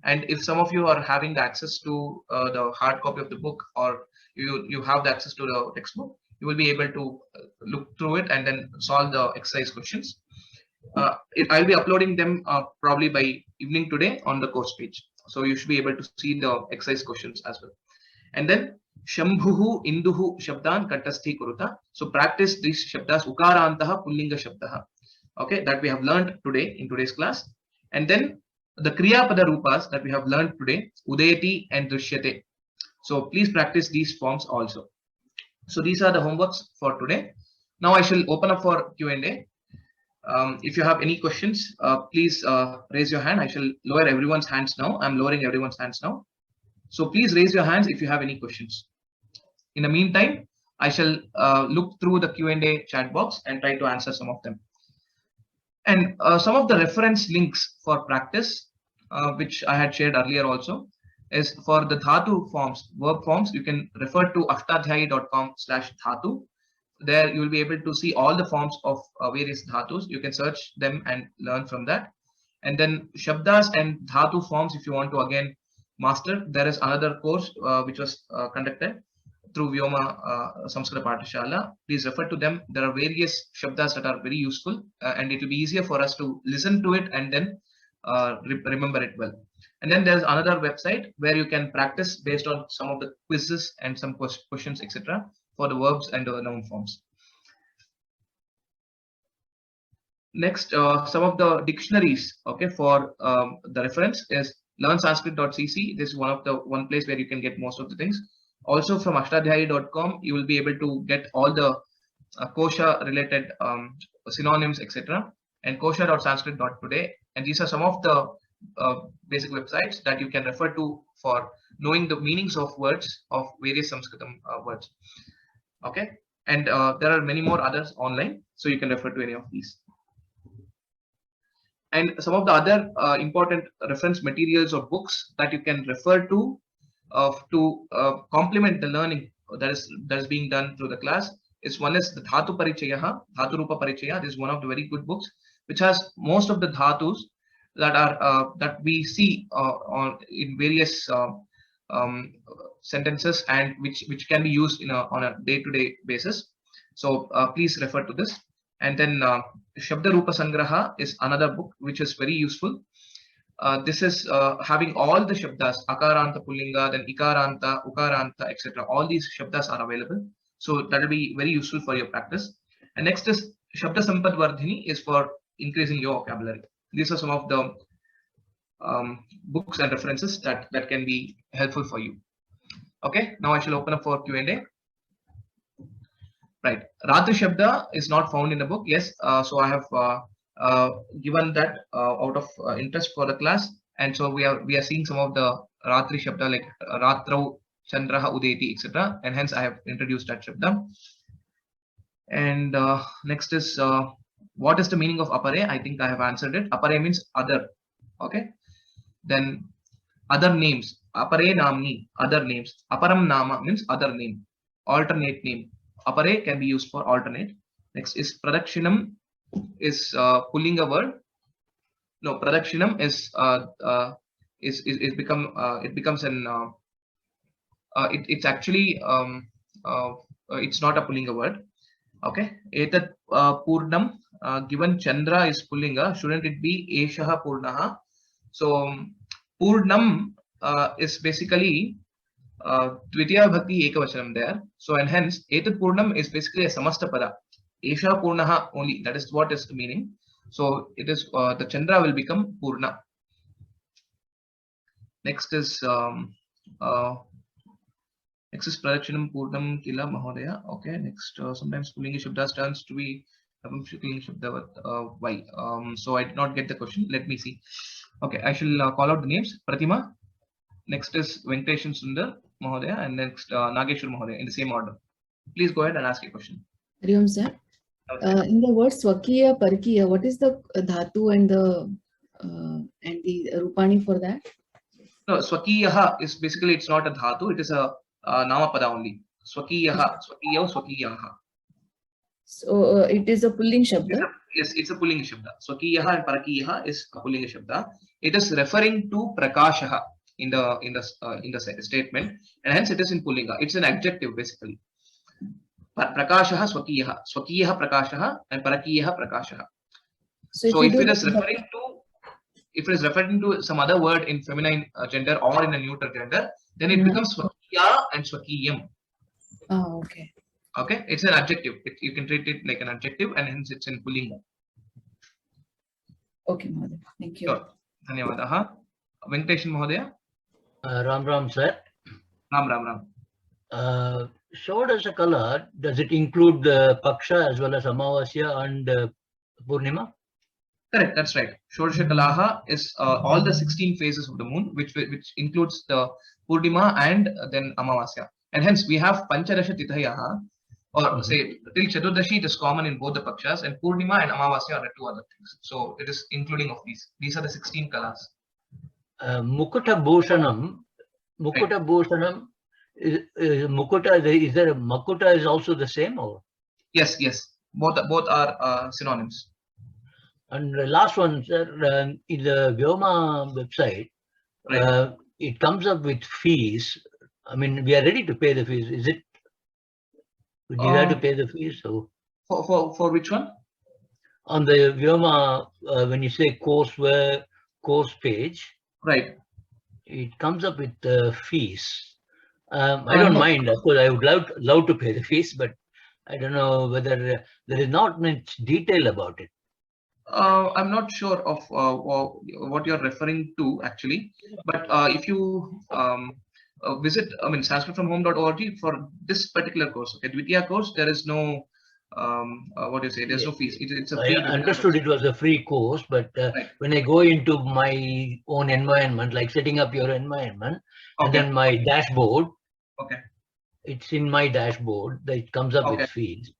And if some of you are having the access to the hard copy of the book, or you have the access to the textbook, you will be able to look through it and then solve the exercise questions. I'll be uploading them probably by evening today on the course page. So you should be able to see the exercise questions as well. And then Shambhuhu Induhu Shabdan Katasthi Kuruta. So practice these Shabdas Ukarantaha Pullinga Shabdaha. Okay, that we have learned today in today's class. And then the Kriya Pada Rupas that we have learned today, Udayati and Drishyate. So please practice these forms also. So these are the homeworks for today. Now I shall open up for Q&A. If you have any questions, please raise your hand. I shall lower everyone's hands now. I'm lowering everyone's hands now. So please raise your hands if you have any questions. In the meantime, I shall look through the Q&A chat box and try to answer some of them. And some of the reference links for practice, which I had shared earlier also, is for the Dhatu forms, verb forms. You can refer to ashtadhyayi.com/dhatu. There you will be able to see all the forms of various dhatus. You can search them and learn from that. And then Shabdas and Dhatu forms, if you want to again master, there is another course which was conducted through Vyoma Samskrita Pathashala. Please refer to them. There are various Shabdas that are very useful, and it will be easier for us to listen to it and then remember it well. And then there's another website where you can practice based on some of the quizzes and some questions, etc., for the verbs and the noun forms. Next, some of the dictionaries, okay, for the reference is learnsanskrit.cc. This is one place where you can get most of the things. Also from ashtadhyayi.com, you will be able to get all the kosha related synonyms, etc. and kosha.sanskrit.today. And these are some of the basic websites that you can refer to for knowing the meanings of words of various Sanskritam words. Okay, and there are many more others online, so you can refer to any of these. And some of the other important reference materials or books that you can refer to complement the learning that is being done through the class is one is the Dhatu Parichayaha, Dhatu Rupa Parichaya. This is one of the very good books which has most of the dhatus that are that we see in various sentences and which can be used on a day-to-day basis. So please refer to this. And then Shabda Rupa Sangraha is another book which is very useful. This is having all the shabdas, akaranta pullinga, then ikaranta, ukaranta, etc. All these shabdas are available. So that will be very useful for your practice. And next is Shabda Sampad Vardhini is for increasing your vocabulary. These are some of the books and references that can be helpful for you. Okay, now I shall open up for Q&A. Right, Ratri Shabda is not found in the book. Yes, so I have given that out of interest for the class, and so we are seeing some of the Ratri Shabda like Ratrau, Chandraha, Udeti, etc. And hence I have introduced that Shabda. And next is what is the meaning of apare? I think I have answered it. Apare means other. Okay. Then other names. Apare namni, other names. Aparam nama means other name, alternate name. Apare can be used for alternate. Next is Pradakshinam is pulling a word. No, Pradakshinam is it becomes an it's actually it's not a pullinga word. Okay, etat purnam, given Chandra is pullinga, shouldn't it be eshaha purnaha? So purnam is basically Dvitiya Bhakti Ekavachanam there. So and hence etat purnam is basically a samasta pada. Esha purnaha only, that is what is the meaning. So it is the Chandra will become purna. Next is Pradakshinam Purnam Kila Mahodaya. Okay, next sometimes Pullinga Shabdas turns to be Pullinga Shabda. Why? So I did not get the question. Let me see. Okay, I shall call out the names. Pratima. Next is Venkateshan Sundar Mahodaya, and next Nageshwar Mahodaya in the same order. Please go ahead and ask your question. Hariom sir. In the word Swakiya Parakiya, what is the dhatu and the rupani for that? No, Swakiyaha is basically, it's not a dhatu, it is a namapada only. Swakiyaha, Swakiyaho, Swakiyaha. So it is a pulling shabda? Yes, it's a pulling shabda. Swakiyaha and Parakiyaha is a pulling shabda. It is referring to Prakashaha in the statement, and hence it is in pullinga. It's an adjective basically. Prakashaha Swakiyaha, Swakiyaha Prakashaha, and Parakiyaha Prakashaha. So if it is referring to some other word in feminine gender or in a neuter gender, then it becomes Swakiya and Swakiyam. Oh, okay. Okay, it's an adjective. You can treat it like an adjective, and hence it's in pullinga. Okay, Mahodaya. Thank you. Sure. Dhanyavadaha. Venkateshan Mahodaya. Ram Ram sir. Ram Ram Ram. Shodasha color, does it include the Paksha as well as Amavasya and Purnima? Correct, that's right. Shodasha Kalaha is all the 16 phases of the moon, which includes the Purnima and then Amavasya. And hence we have Panchadasha Tithayaha, or say till Chaturdashi it is common in both the Pakshas, and Purnima and Amavasya are the two other things. So it is including of these. These are the 16 Kalas. Mukuta Bhushanam. Mukuta Bhushanam. Mukuta, is there a Makuta is also the same, or? Yes, yes. Both are synonyms. And the last one, sir, in the Vyoma website, it comes up with fees. I mean, we are ready to pay the fees. Is it? Would you have to pay the fees? So for which one? On the Vyoma, when you say courseware, course page, Right. it comes up with fees. I don't No. mind. Of course, I would love to pay the fees, but I don't know whether there is not much detail about it. I'm not sure of what you're referring to actually, but if you visit, sanskritfromhome.org for this particular course, okay, Dvitiya course, there is no, what do you say, there's no fees. It's a free. I understood it was a free course, but when I go into my own environment, like setting up your environment, and Okay. then my dashboard, Okay. it's in my dashboard that it comes up Okay. with fees.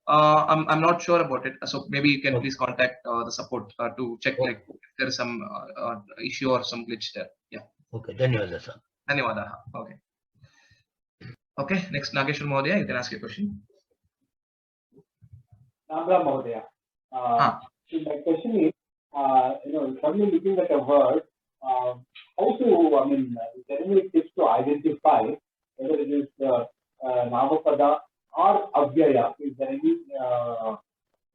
I'm not sure about it, so maybe you can please contact the support to check like if there is some issue or some glitch there. Yeah. Okay, dhanyawada sir. Dhanyawada. Okay. Okay. Next, Nageshwar Mahodaya, you can ask your question. Nandra Mahodaya. So my question is, suddenly looking at a word, how to, generally tips to identify whether it is Namapada or Avyaya. Is there any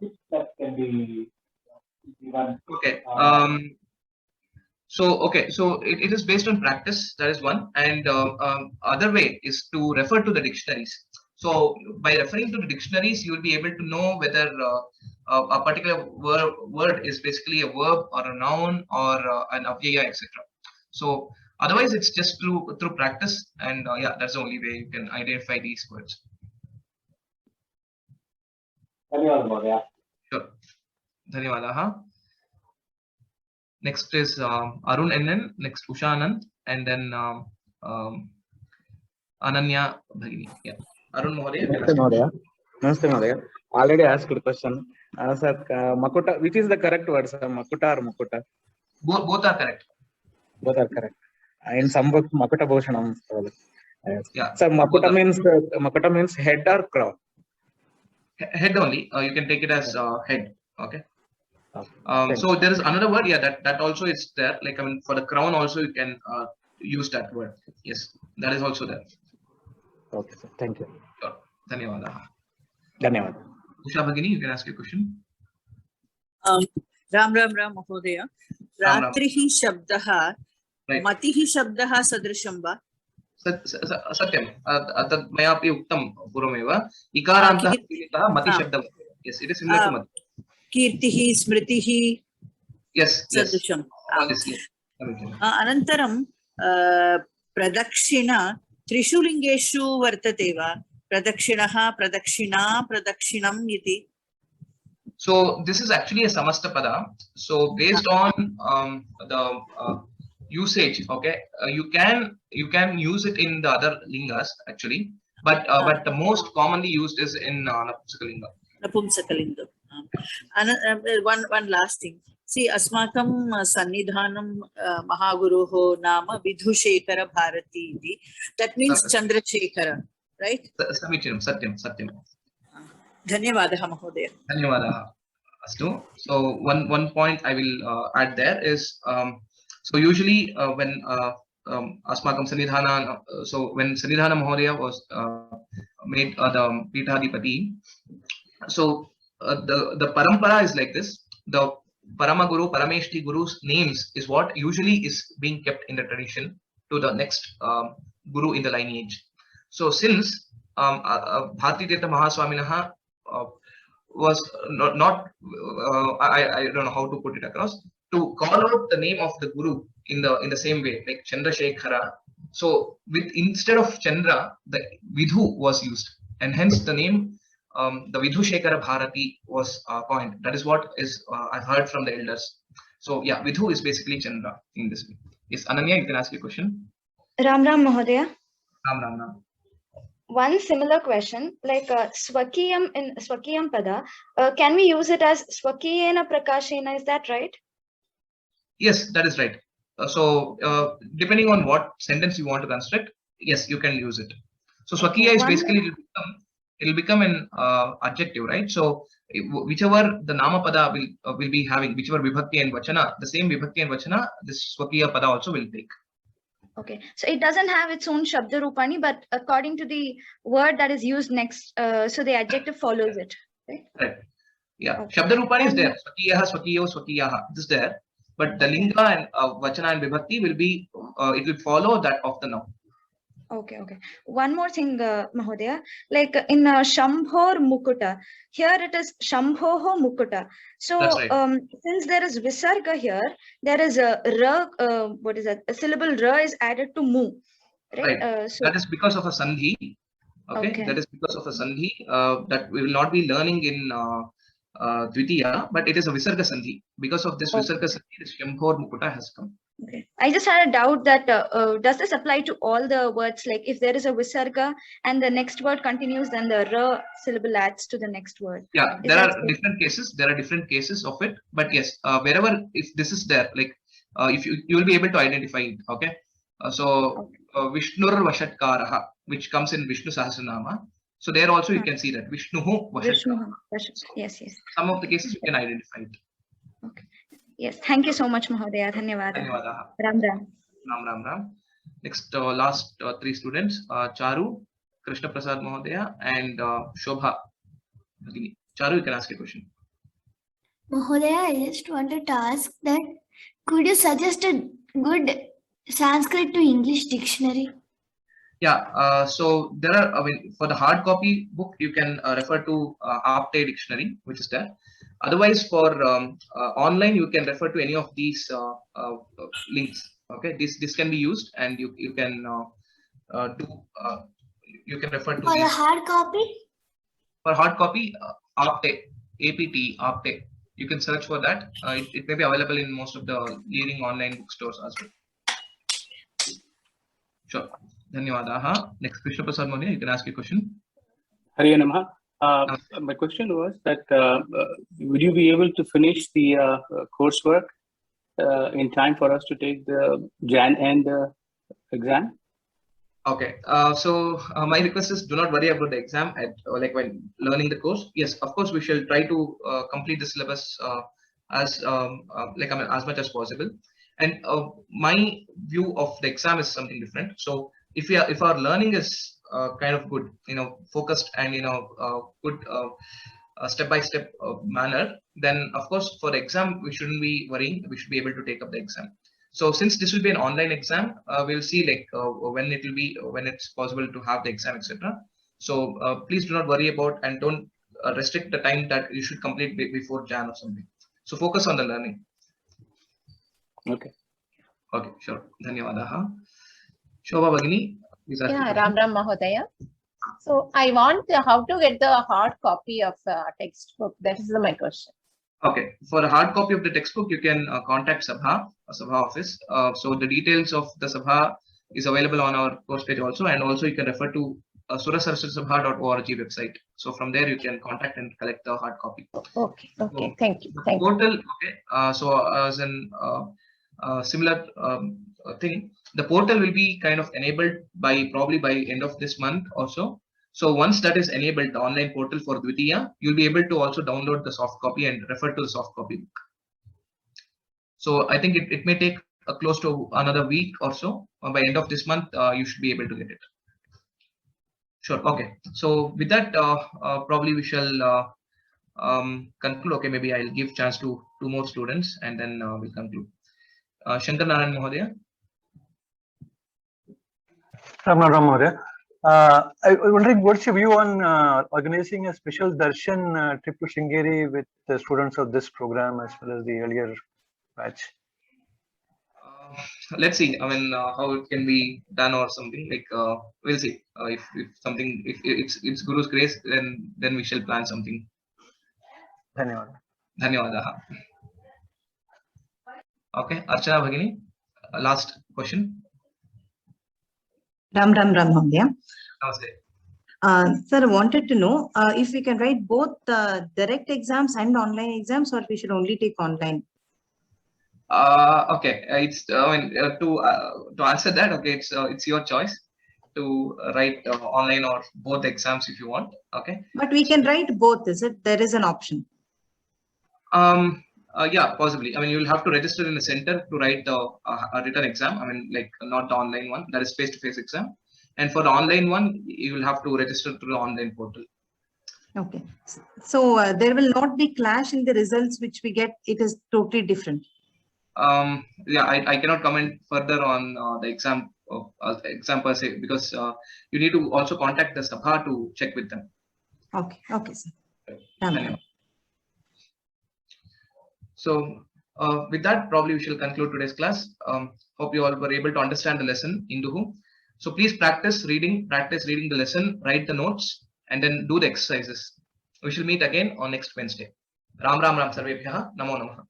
tips that can be given? Okay. So it is based on practice. That is one, and other way is to refer to the dictionaries. So by referring to the dictionaries, you will be able to know whether a particular word is basically a verb or a noun or an avyaya, etc. So otherwise, it's just through practice, and yeah, that's the only way you can identify these words. Dhanyawada Mahodaya. Sure. Dhanyawada. Next is Arun NN, next Usha Anand, and then Ananya Bhagini. Yeah. Arun Mahodaya. Namaste Mahodaya. Already asked the question. Sir, Makuta, which is the correct word, sir? Makuta or Mukuta? Both are correct. Both are correct. In some books, Makuta Bhushanam. Yeah. Sir, Makuta means head or crown? Head only. You can take it as head. Okay. So there is another word. Yeah, that also is there. Like for the crown also you can use that word. Yes, that is also there. Okay, sir. Thank you. Sure. Dhanyawada. Dhanyawada. Usha Bhagini, you can ask your question. Ram Mahodaya. Ratrihi Shabdaha Matihi Shabdaha Sadrisham va? Satyam. Tad mayapi uktam purvameva. Ikarantah mati shabda. Yes, it is similar to mati. Kirtihi Smritihi. Yes. Sadrisham. Anantaram Pradakshina Trishu Lingeshu Vartate va? Pradakshinaha, Pradakshina, Pradakshinam iti. So this is actually a samasta pada. So based on the usage, okay, you can use it in the other lingas actually, but the most commonly used is in Napumsakalinga. Napumsakalinga. One last thing. See, Asmakam Sannidhanam Mahaguruho Nama Vidhushekara Bharati iti. That means Chandrasekhara. Right? Samichinam, Satyam. Dhanyawadaha Mahodaya. Dhanyawadaha. Astu. So one point I will add there is so usually when Asmakam Sannidhana, so when Sannidhana Mahodaya was made the Pithadipati, so the parampara is like this. The Paramaguru, Parameshti Guru's names is what usually is being kept in the tradition to the next Guru in the lineage. So since Bharati Tirtha Mahaswaminaha was not I don't know how to put it across, to call out the name of the Guru in the same way, like Chandrasekhara. So instead of Chandra, the Vidhu was used, and hence the name the Vidhushekara Bharati was coined. That is what is I've heard from the elders. So yeah, Vidhu is basically Chandra in this way. Yes, Ananya, you can ask your question. Ram Mahodaya. Ram. One similar question, like Swakiyam in Swakiyam Pada, can we use it as Swakiyena Prakashena? Is that right? Yes, that is right. So depending on what sentence you want to construct, yes, you can use it. So Swakiya is basically it will become an adjective, right? So whichever the Nama Pada will be having, whichever Vibhakti and Vachana, the same Vibhakti and Vachana, this Swakiya Pada also will take. Okay, so it doesn't have its own Shabda Rupani, but according to the word that is used next, so the adjective follows it, right? Right. Yeah, Shabda Rupani is there. Swakiyaha, Swakiyo, Swakiyaha. This is there. but the linga and vachana and vibhakti will be it will follow that of the noun. Okay, okay. One more thing, Mahodaya, like in Shambhor Mukuta, here it is Shambhoho Mukuta. So, That's right. Since there is Visarga here, there is a ra, what is that? A syllable ra is added to mu, right? Right. That is because of a sandhi. Okay. That is because of a sandhi that we will not be learning in Dvitiya, but it is a Visarga sandhi. Because of this Visarga sandhi, this Shambhor Mukuta has come. Okay. I just had a doubt that does this apply to all the words? Like if there is a visarga and the next word continues, then the ra syllable adds to the next word. Yeah, there are different cases. There are different cases of it, but yes, wherever if this is there, like if you will be able to identify it. Okay, Vishnur Vashatkaraha, which comes in Vishnu Sahasranama. So there also you can see that Vishnuhu Vashatkaraha. Yes, yes. Some of the cases you can identify it. Okay. Yes, thank you so much, Mahodaya. Dhanyawada. Dhanyawada. Ram Ram. Ram Ram Ram. Next, last three students, Charu, Krishna Prasad Mahodaya, and Shobha. Charu, you can ask a question. Mahodaya, I just wanted to ask that could you suggest a good Sanskrit to English dictionary? Yeah, so there are, I mean, for the hard copy book, you can refer to Apte Dictionary, which is there. Otherwise, for online, you can refer to any of these links. Okay, this can be used, and you can you can refer to. For the hard copy. For hard copy, Apte, APT, Apte. You can search for that. It may be available in most of the leading online bookstores as well. Sure. Dhanyawadaha. Next, Krishna Prasad Mahodaya, you can ask your question. Hare Namaha. My question was that would you be able to finish the coursework in time for us to take the Jan end exam? Okay. So my request is do not worry about the exam like when learning the course. Yes, of course we shall try to complete the syllabus as as much as possible. And my view of the exam is something different. So if our learning is kind of good, focused and good step-by-step manner, then of course for the exam we shouldn't be worrying. We should be able to take up the exam. So since this will be an online exam, we'll see like when it's possible to have the exam, etc. So please do not worry about and don't restrict the time that you should complete before Jan or something. So focus on the learning. Okay. Okay, sure. Dhanyawadaha. Shobha Bhagini. Yeah, Ram Ram Mahodaya. So I want how to get the hard copy of textbook. That is my question. Okay, for a hard copy of the textbook, you can contact Sabha office. So the details of the Sabha is available on our course page also, and also you can refer to surasaraswatisabha.org website. So from there you can contact and collect the hard copy. Okay, okay, so, thank you. Portal, okay. So as an similar thing, the portal will be kind of enabled probably by end of this month or so. So once that is enabled, the online portal for Dvitiya, you'll be able to also download the soft copy and refer to the soft copy book. So I think it may take close to another week or so. By end of this month, you should be able to get it. Sure. Okay. So with that, probably we shall conclude. Okay, maybe I'll give chance to two more students and then we'll conclude. Shankar Narayan Mahodaya. Ram Ram Mahodaya. I was wondering what's your view on organizing a special darshan trip to Sringeri with the students of this program as well as the earlier batch? Let's see. I mean, how it can be done or something. Like we'll see. If it's Guru's grace, then we shall plan something. Dhanyawad. Dhanyawadaha. Okay, Archana Bhagini, last question. Ram Mahodaya. Namaste. Sir, I wanted to know if we can write both direct exams and online exams, or we should only take online. Okay, it's I mean to answer that. Okay, it's your choice to write online or both exams if you want. Okay. But we can write both, is it? There is an option. Yeah, possibly. I mean, you'll have to register in the center to write the written exam. I mean, like not the online one, that is face-to-face exam. And for the online one, you will have to register through the online portal. Okay. So there will not be clash in the results which we get. It is totally different. yeah, I cannot comment further on the exam per se, because you need to also contact the Sabha to check with them. Okay, okay, sir. Dhanyawad. So with that, probably we shall conclude today's class. Hope you all were able to understand the lesson in Duhu. So please practice reading the lesson, write the notes, and then do the exercises. We shall meet again on next Wednesday. Ram Ram Ram Sarvebhyah. Namo Namaha.